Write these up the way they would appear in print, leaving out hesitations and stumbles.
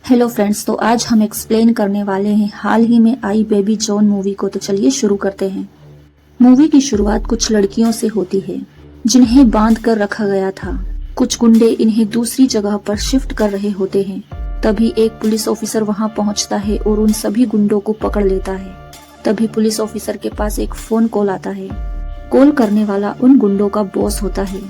Hello friends, तो आज हम एक्सप्लेन करने वाले हैं हाल ही में आई बेबी जॉन मूवी को। तो चलिए शुरू करते हैं। मूवी की शुरुआत कुछ लड़कियों से होती है जिन्हें बांध कर रखा गया था। कुछ गुंडे इन्हें दूसरी जगह पर शिफ्ट कर रहे होते हैं। तभी एक पुलिस ऑफिसर वहां पहुंचता है और उन सभी गुंडों को पकड़ लेता है। तभी पुलिस ऑफिसर के पास एक फोन कॉल आता है। कॉल करने वाला उन गुंडों का बॉस होता है।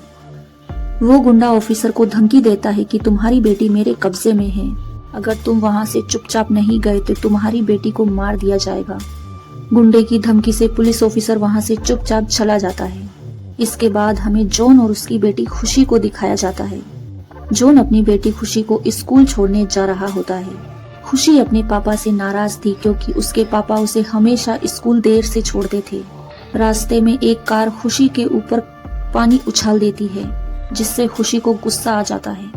वो गुंडा ऑफिसर को धमकी देता है कि तुम्हारी बेटी मेरे कब्जे में है, अगर तुम वहां से चुपचाप नहीं गए तो तुम्हारी बेटी को मार दिया जाएगा। गुंडे की धमकी से पुलिस ऑफिसर वहां से चुपचाप चला जाता है। इसके बाद हमें जॉन और उसकी बेटी खुशी को दिखाया जाता है। जॉन अपनी बेटी खुशी को स्कूल छोड़ने जा रहा होता है। खुशी अपने पापा से नाराज थी क्योंकि उसके पापा उसे हमेशा स्कूल देर से छोड़ते थे। रास्ते में एक कार खुशी के ऊपर पानी उछाल देती है, जिससे खुशी को गुस्सा आ जाता है।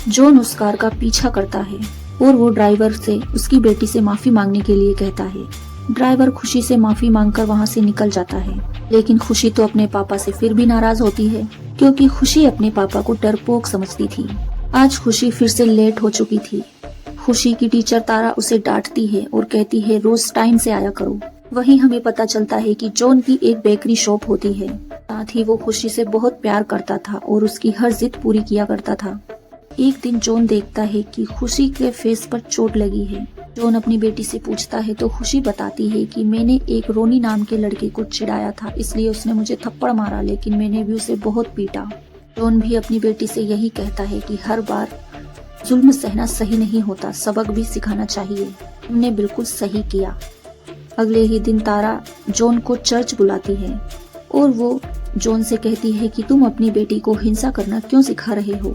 जॉन उस कार का पीछा करता है और वो ड्राइवर से उसकी बेटी से माफी मांगने के लिए कहता है। ड्राइवर खुशी से माफी मांगकर वहाँ से निकल जाता है, लेकिन खुशी तो अपने पापा से फिर भी नाराज होती है क्योंकि खुशी अपने पापा को डरपोक समझती थी। आज खुशी फिर से लेट हो चुकी थी। खुशी की टीचर तारा उसे डांटती है और कहती है रोज टाइम से आया करो। वहीं हमें पता चलता है कि जॉन की एक बेकरी शॉप होती है। साथ ही वो खुशी से बहुत प्यार करता था और उसकी हर जिद पूरी किया करता था। एक दिन जॉन देखता है कि खुशी के फेस पर चोट लगी है। जॉन अपनी बेटी से पूछता है तो खुशी बताती है कि मैंने एक रोनी नाम के लड़के को चिढ़ाया था, इसलिए उसने मुझे थप्पड़ मारा, लेकिन मैंने भी उसे बहुत पीटा। जॉन भी अपनी बेटी से यही कहता है कि हर बार जुल्म सहना सही नहीं होता, सबक भी सिखाना चाहिए। तुमने बिल्कुल सही किया। अगले ही दिन तारा जॉन को चर्च बुलाती है और वो जॉन से कहती है कि तुम अपनी बेटी को हिंसा करना क्यों सिखा रहे हो।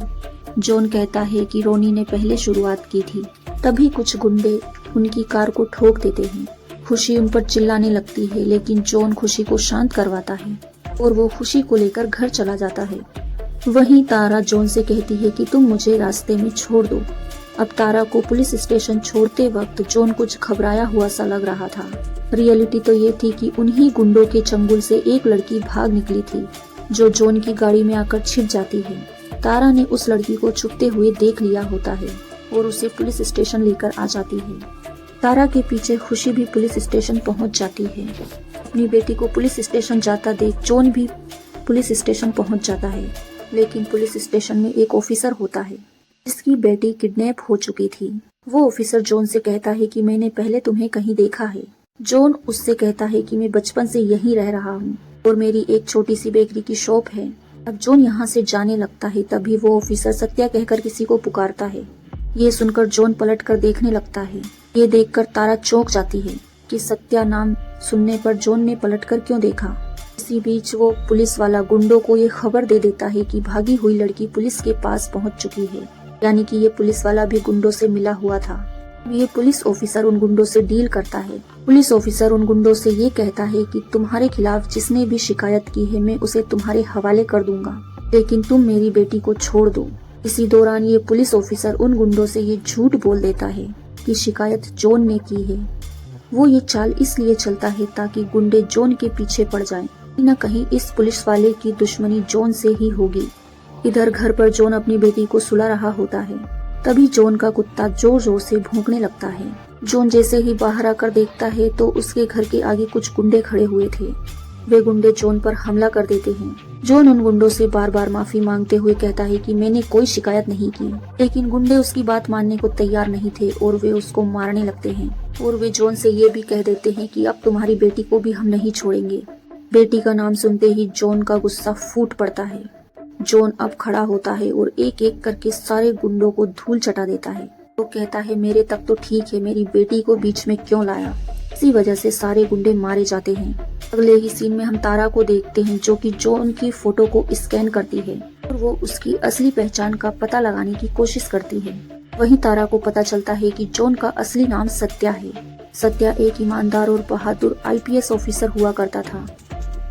जॉन कहता है कि रोनी ने पहले शुरुआत की थी। तभी कुछ गुंडे उनकी कार को ठोक देते हैं। खुशी उन पर चिल्लाने लगती है, लेकिन जॉन खुशी को शांत करवाता है और वो खुशी को लेकर घर चला जाता है। वहीं तारा जॉन से कहती है कि तुम मुझे रास्ते में छोड़ दो। अब तारा को पुलिस स्टेशन छोड़ते वक्त जॉन कुछ घबराया हुआ सा लग रहा था। रियलिटी तो ये थी कि उन्हीं गुंडों के चंगुल से एक लड़की भाग निकली थी, जो जॉन की गाड़ी में आकर छिप जाती है। तारा ने उस लड़की को छुपते हुए देख लिया होता है और उसे पुलिस स्टेशन लेकर आ जाती है। तारा के पीछे खुशी भी पुलिस स्टेशन पहुंच जाती है। अपनी बेटी को पुलिस स्टेशन जाता देख जॉन भी पुलिस स्टेशन पहुंच जाता है, लेकिन पुलिस स्टेशन में एक ऑफिसर होता है जिसकी बेटी किडनैप हो चुकी थी। वो ऑफिसर जॉन से कहता है कि मैंने पहले तुम्हें कहीं देखा है। जॉन उससे कहता है कि मैं बचपन से यहीं रह रहा हूँ और मेरी एक छोटी सी बेकरी की शॉप है। अब जॉन यहाँ से जाने लगता है, तभी वो ऑफिसर सत्या कहकर किसी को पुकारता है। ये सुनकर जॉन पलट कर देखने लगता है। ये देखकर तारा चौंक जाती है कि सत्या नाम सुनने पर जॉन ने पलटकर क्यों देखा। इसी बीच वो पुलिस वाला गुंडों को ये खबर दे देता है कि भागी हुई लड़की पुलिस के पास पहुँच चुकी है, यानी कि ये पुलिस वाला भी गुंडों से मिला हुआ था। ये पुलिस ऑफिसर उन गुंडों से डील करता है। पुलिस ऑफिसर उन गुंडों से ये कहता है कि तुम्हारे खिलाफ जिसने भी शिकायत की है मैं उसे तुम्हारे हवाले कर दूंगा, लेकिन तुम मेरी बेटी को छोड़ दो। इसी दौरान ये पुलिस ऑफिसर उन गुंडों से ये झूठ बोल देता है कि शिकायत जॉन ने की है। वो ये चाल इसलिए चलता है ताकि गुंडे जॉन के पीछे पड़ जाएं। न कहीं इस पुलिस वाले की दुश्मनी जॉन से ही होगी। इधर घर पर जॉन अपनी बेटी को सुला रहा होता है। तभी जॉन का कुत्ता जोर जोर से भौंकने लगता है। जॉन जैसे ही बाहर आकर देखता है तो उसके घर के आगे कुछ गुंडे खड़े हुए थे। वे गुंडे जॉन पर हमला कर देते हैं। जॉन उन गुंडों से बार बार माफी मांगते हुए कहता है कि मैंने कोई शिकायत नहीं की, लेकिन गुंडे उसकी बात मानने को तैयार नहीं थे और वे उसको मारने लगते हैं। और वे जॉन से ये भी कह देते हैं कि अब तुम्हारी बेटी को भी हम नहीं छोड़ेंगे। बेटी का नाम सुनते ही जॉन का गुस्सा फूट पड़ता है। जॉन अब खड़ा होता है और एक एक करके सारे गुंडों को धूल चटा देता है। वो कहता है मेरे तक तो ठीक है, मेरी बेटी को बीच में क्यों लाया। इसी वजह से सारे गुंडे मारे जाते हैं। अगले ही सीन में हम तारा को देखते हैं, जो कि जॉन की फोटो को स्कैन करती है और वो उसकी असली पहचान का पता लगाने की कोशिश करती है। वहीं तारा को पता चलता है कि जॉन का असली नाम सत्या है। सत्या एक ईमानदार और बहादुर IPS ऑफिसर हुआ करता था।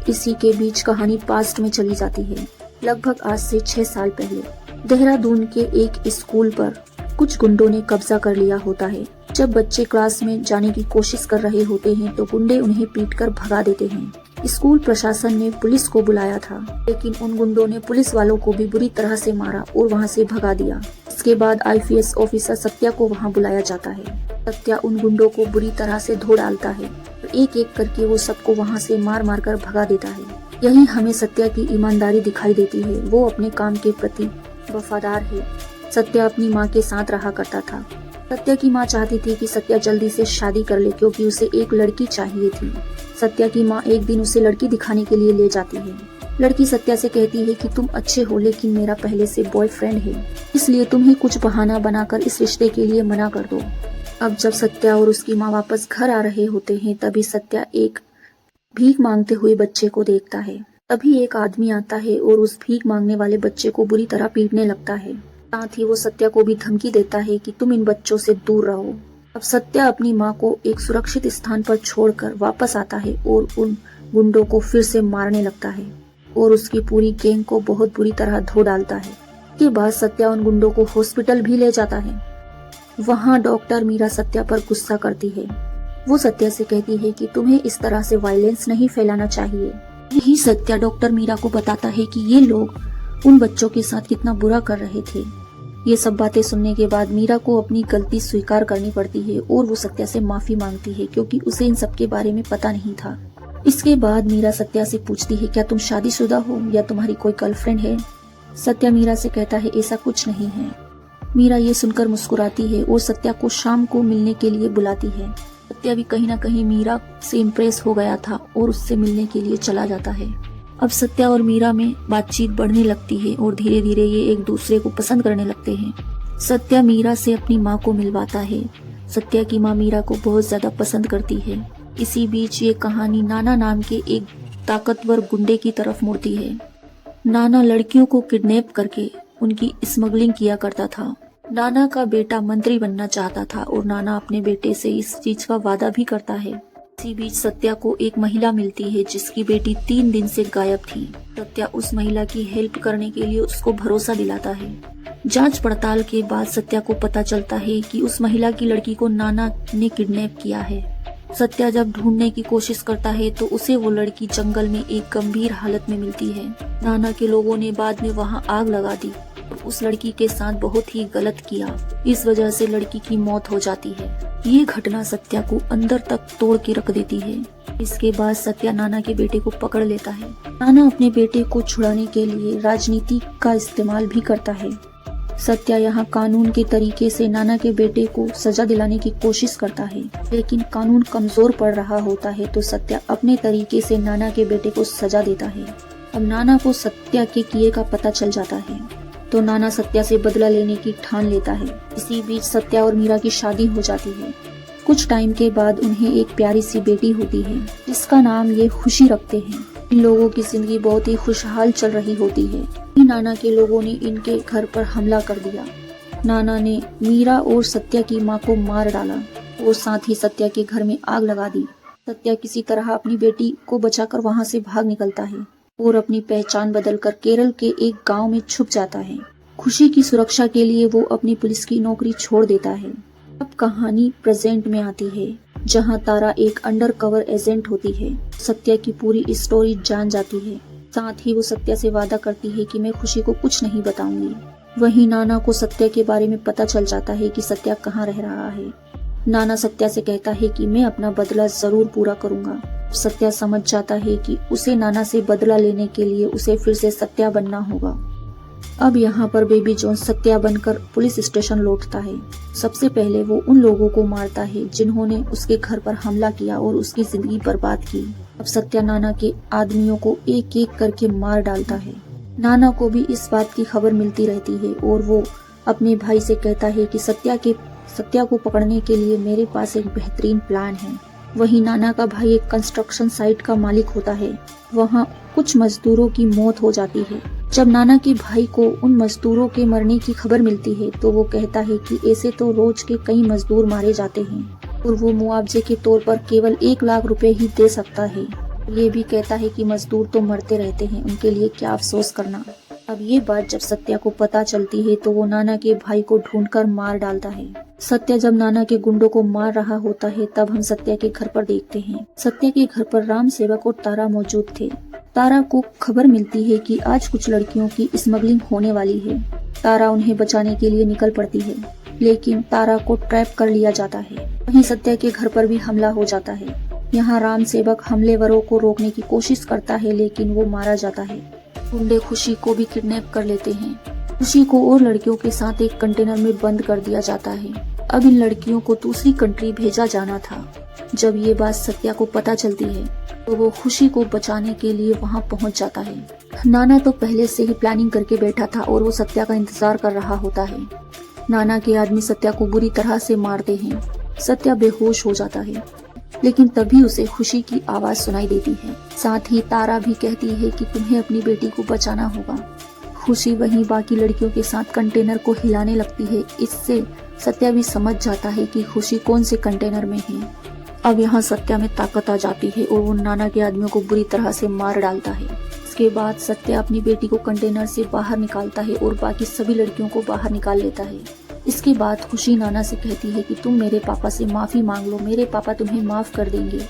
इसी के बीच कहानी पास्ट में चली जाती है। लगभग आज से 6 साल पहले देहरादून के एक स्कूल पर कुछ गुंडों ने कब्जा कर लिया होता है। जब बच्चे क्लास में जाने की कोशिश कर रहे होते हैं तो गुंडे उन्हें पीटकर भगा देते हैं। स्कूल प्रशासन ने पुलिस को बुलाया था, लेकिन उन गुंडों ने पुलिस वालों को भी बुरी तरह से मारा और वहां से भगा दिया। इसके बाद आईपीएस ऑफिसर सत्या को वहां बुलाया जाता है। सत्या उन गुंडों को बुरी तरह से धो डालता है। एक एक करके वो सबको वहां से मार मार कर भगा देता है। यही हमें सत्या की ईमानदारी दिखाई देती है। वो अपने काम के प्रति वफादार है। सत्या अपनी माँ के साथ रहा करता था। सत्या की माँ चाहती थी कि सत्या जल्दी से शादी कर ले क्योंकि उसे एक लड़की चाहिए थी। सत्या की माँ एक दिन उसे लड़की दिखाने के लिए ले जाती है। लड़की सत्या से कहती है कि तुम अच्छे हो लेकिन मेरा पहले से बॉयफ्रेंड है, इसलिए तुम ही कुछ बहाना बनाकर इस रिश्ते के लिए मना कर दो। अब जब सत्या और उसकी माँ वापस घर आ रहे होते हैं तभी सत्या एक भीख मांगते हुए बच्चे को देखता है। तभी एक आदमी आता है और उस भीख मांगने वाले बच्चे को बुरी तरह पीटने लगता है। साथ ही वो सत्या को भी धमकी देता है कि तुम इन बच्चों से दूर रहो। अब सत्या अपनी माँ को एक सुरक्षित स्थान पर छोड़कर वापस आता है और उन गुंडों को फिर से मारने लगता है और उसकी पूरी गैंग को बहुत बुरी तरह धो डालता है। इसके बाद सत्या उन गुंडों को हॉस्पिटल भी ले जाता है। वहाँ डॉक्टर मीरा सत्या पर गुस्सा करती है। वो सत्या से कहती है कि तुम्हें इस तरह से वायलेंस नहीं फैलाना चाहिए। यही सत्या डॉक्टर मीरा को बताता है कि ये लोग उन बच्चों के साथ कितना बुरा कर रहे थे। ये सब बातें सुनने के बाद मीरा को अपनी गलती स्वीकार करनी पड़ती है और वो सत्या से माफी मांगती है क्योंकि उसे इन सब के बारे में पता नहीं था। इसके बाद मीरा सत्या से पूछती है क्या तुम शादीशुदा हो या तुम्हारी कोई गर्लफ्रेंड है। सत्या मीरा से कहता है ऐसा कुछ नहीं है। मीरा ये सुनकर मुस्कुराती है और सत्या को शाम को मिलने के लिए बुलाती है। सत्या भी कहीं ना कहीं मीरा से इम्प्रेस हो गया था और उससे मिलने के लिए चला जाता है। अब सत्या और मीरा में बातचीत बढ़ने लगती है और धीरे धीरे ये एक दूसरे को पसंद करने लगते हैं। सत्या मीरा से अपनी माँ को मिलवाता है। सत्या की माँ मीरा को बहुत ज्यादा पसंद करती है। इसी बीच ये कहानी नाना नाम के एक ताकतवर गुंडे की तरफ मुड़ती है। नाना लड़कियों को किडनैप करके उनकी स्मगलिंग किया करता था। नाना का बेटा मंत्री बनना चाहता था और नाना अपने बेटे से इस चीज का वादा भी करता है। इसी बीच सत्या को एक महिला मिलती है जिसकी बेटी 3 दिन से गायब थी। सत्या उस महिला की हेल्प करने के लिए उसको भरोसा दिलाता है। जांच पड़ताल के बाद सत्या को पता चलता है कि उस महिला की लड़की को नाना ने किडनैप किया है। सत्या जब ढूंढने की कोशिश करता है तो उसे वो लड़की जंगल में एक गंभीर हालत में मिलती है। नाना के लोगों ने बाद में वहां आग लगा दी। उस लड़की के साथ बहुत ही गलत किया। इस वजह से लड़की की मौत हो जाती है। ये घटना सत्या को अंदर तक तोड़ के रख देती है। इसके बाद सत्या नाना के बेटे को पकड़ लेता है। नाना अपने बेटे को छुड़ाने के लिए राजनीति का इस्तेमाल भी करता है। सत्या यहाँ कानून के तरीके से नाना के बेटे को सजा दिलाने की कोशिश करता है, लेकिन कानून कमजोर पड़ रहा होता है तो सत्या अपने तरीके से नाना के बेटे को सजा देता है। अब नाना को सत्या के किए का पता चल जाता है तो नाना सत्या से बदला लेने की ठान लेता है। इसी बीच सत्या और मीरा की शादी हो जाती है। कुछ टाइम के बाद उन्हें एक प्यारी सी बेटी होती है जिसका नाम ये खुशी रखते हैं। इन लोगों की जिंदगी बहुत ही खुशहाल चल रही होती है। नाना के लोगों ने इनके घर पर हमला कर दिया। नाना ने मीरा और सत्या की माँ को मार डाला और साथ ही सत्या के घर में आग लगा दी। सत्या किसी तरह अपनी बेटी को बचाकर वहां से भाग निकलता है और अपनी पहचान बदलकर केरल के एक गांव में छुप जाता है। खुशी की सुरक्षा के लिए वो अपनी पुलिस की नौकरी छोड़ देता है। अब कहानी प्रेजेंट में आती है जहां तारा एक अंडरकवर एजेंट होती है। सत्या की पूरी स्टोरी जान जाती है। साथ ही वो सत्या से वादा करती है कि मैं खुशी को कुछ नहीं बताऊंगी। वहीं नाना को सत्या के बारे में पता चल जाता है कि सत्या कहाँ रह रहा है। नाना सत्या से कहता है कि मैं अपना बदला जरूर पूरा करूंगा। सत्या समझ जाता है कि उसे नाना से बदला लेने के लिए उसे फिर से सत्या बनना होगा। अब यहाँ पर बेबी जॉन सत्या बनकर पुलिस स्टेशन लौटता है। सबसे पहले वो उन लोगों को मारता है जिन्होंने उसके घर पर हमला किया और उसकी जिंदगी बर्बाद की। अब सत्या नाना के आदमियों को एक एक करके मार डालता है। नाना को भी इस बात की खबर मिलती रहती है और वो अपने भाई से कहता है कि सत्या को पकड़ने के लिए मेरे पास एक बेहतरीन प्लान है। वहीं नाना का भाई एक कंस्ट्रक्शन साइट का मालिक होता है। वहाँ कुछ मजदूरों की मौत हो जाती है। जब नाना के भाई को उन मजदूरों के मरने की खबर मिलती है तो वो कहता है कि ऐसे तो रोज के कई मजदूर मारे जाते हैं और वो मुआवजे के तौर पर केवल 1 लाख रुपए ही दे सकता है। ये भी कहता है कि मजदूर तो मरते रहते हैं, उनके लिए क्या अफसोस करना। अब ये बात जब सत्या को पता चलती है तो वो नाना के भाई को ढूंढकर मार डालता है। सत्या जब नाना के गुंडों को मार रहा होता है तब हम सत्या के घर पर देखते हैं। सत्या के घर पर राम सेवक और तारा मौजूद थे। तारा को खबर मिलती है कि आज कुछ लड़कियों की स्मगलिंग होने वाली है। तारा उन्हें बचाने के लिए निकल पड़ती है, लेकिन तारा को ट्रैप कर लिया जाता है। वहीं सत्या के घर पर भी हमला हो जाता है। यहाँ राम सेवक हमलेवरों को रोकने की कोशिश करता है, लेकिन वो मारा जाता है। गुंडे खुशी को भी किडनैप कर लेते हैं। खुशी को और लड़कियों के साथ एक कंटेनर में बंद कर दिया जाता है। अब इन लड़कियों को दूसरी कंट्री भेजा जाना था। जब ये बात सत्या को पता चलती है तो वो खुशी को बचाने के लिए वहाँ पहुँच जाता है। नाना तो पहले से ही प्लानिंग करके बैठा था और वो सत्या का इंतजार कर रहा होता है। नाना के आदमी सत्या को बुरी तरह से मारते हैं। सत्या बेहोश हो जाता है, लेकिन तभी उसे खुशी की आवाज सुनाई देती है। साथ ही तारा भी कहती है कि तुम्हें अपनी बेटी को बचाना होगा। खुशी वहीं बाकी लड़कियों के साथ कंटेनर को हिलाने लगती है। इससे सत्या भी समझ जाता है कि खुशी कौन से कंटेनर में है। अब यहाँ सत्या में ताकत आ जाती है और वो नाना के आदमियों को बुरी तरह से मार डालता है। इसके बाद सत्या अपनी बेटी को कंटेनर से बाहर निकालता है और बाकी सभी लड़कियों को बाहर निकाल लेता है। इसके बाद खुशी नाना से कहती है कि तुम मेरे पापा से माफी मांग लो, मेरे पापा तुम्हें माफ कर देंगे।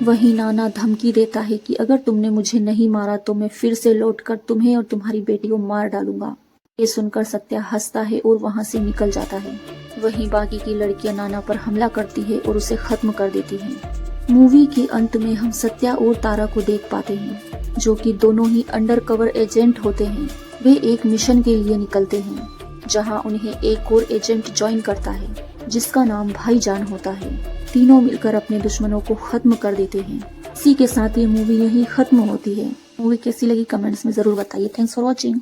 वहीं नाना धमकी देता है कि अगर तुमने मुझे नहीं मारा तो मैं फिर से लौटकर तुम्हें और तुम्हारी बेटी को मार डालूंगा। ये सुनकर सत्या हंसता है और वहाँ से निकल जाता है। वहीं बाकी की लड़कियां नाना पर हमला करती है और उसे खत्म कर देती हैं। मूवी के अंत में हम सत्या और तारा को देख पाते हैं, जो कि दोनों ही अंडरकवर एजेंट होते हैं। वे एक मिशन के लिए निकलते हैं, जहां उन्हें एक और एजेंट ज्वाइन करता है, जिसका नाम भाईजान होता है। तीनों मिलकर अपने दुश्मनों को खत्म कर देते हैं। इसी के साथ ये मूवी यहीं खत्म होती है। मूवी कैसी लगी कमेंट्स में जरूर बताइए। Thanks for watching.